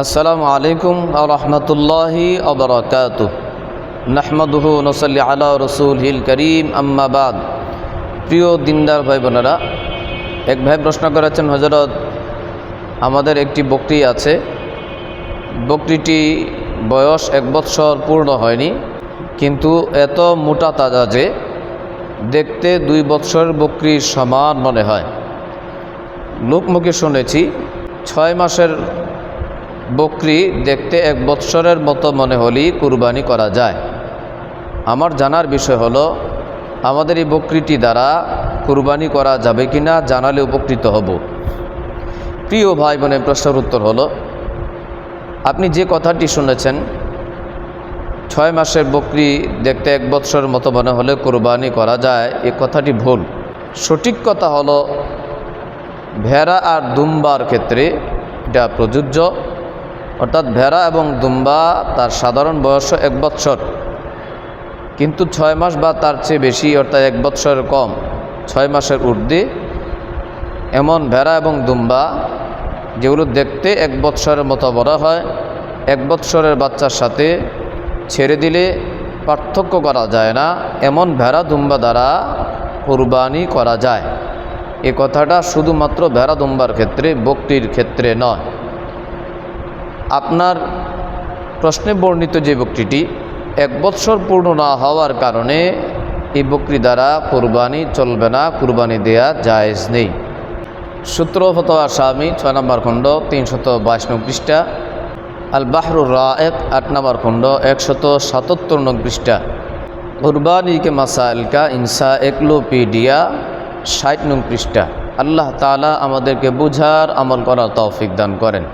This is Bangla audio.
আসসালামু আলাইকুম ওয়া রাহমাতুল্লাহি ওয়া বারাকাতুহু নাহমাদুহু ওয়া নুসাল্লি আলা রাসূলিল কারীম আম্মা বাদ। প্রিয় দিনদার ভাই বোনেরা, এক ভাই প্রশ্ন করেছেন, হযরত আমাদের একটি বকরি আছে, বকরিটি বয়স 1 বৎসর পূর্ণ হয়নি, কিন্তু এত মোটা তাজা যে দেখতে 2 বৎসরের বকরির সমান মনে হয়। লোকমুখে শুনেছি 6 মাসের বকরি দেখতে 1 বৎসরের মতো মনে হলেই কুরবানি করা যায়। আমার জানার বিষয় হলো, আমাদের এই বকরিটি দ্বারা কুরবানি করা যাবে কিনা জানালে উপকৃত হব। প্রিয় ভাই বোনের প্রশ্নের উত্তর হলো, আপনি যে কথাটি শুনেছেন 6 মাসের বকরি দেখতে 1 বৎসরের মতো মনে হলে কুরবানি করা যায়, এ কথাটি ভুল। সঠিক কথা হলো, ভেড়া আর দুম্বার ক্ষেত্রে এটা প্রযোজ্য। অর্থাৎ ভেড়া এবং দুম্বা তার সাধারণ বয়স 1 বৎসর, কিন্তু 6 মাস বা তার চেয়ে বেশি, অর্থাৎ 1 বৎসরের কম, 6 মাসের ঊর্ধ্বে এমন ভেড়া এবং দুম্বা যেগুলো দেখতে 1 বৎসরের মতো বড় হয়, 1 বৎসরের বাচ্চার সাথে ছেড়ে দিলে পার্থক্য করা যায় না, এমন ভেড়া দুম্বা দ্বারা কুরবানি করা যায়। এ কথাটা শুধুমাত্র ভেড়া দুম্বার ক্ষেত্রে, বকরির ক্ষেত্রে নয়। আপনার প্রশ্নে বর্ণিত যে বকরিটি 1 বৎসর পূর্ণ না হওয়ার কারণে এই বকরি দ্বারা কুরবানি চলবে না, কুরবানি দেয়া জায়েজ নেই। সূত্র ফতোয়া শামী 6 নম্বর খণ্ড 322 নং পৃষ্ঠা, আল বাহরুর রায়েক 8 নম্বর খণ্ড 177 নং পৃষ্ঠা, কুরবানি কে মাসাইল কা ইনসাইক্লোপিডিয়া 60 নং পৃষ্ঠা। আল্লাহ তাআলা আমাদেরকে বুঝার আমল করার তৌফিক দান করেন।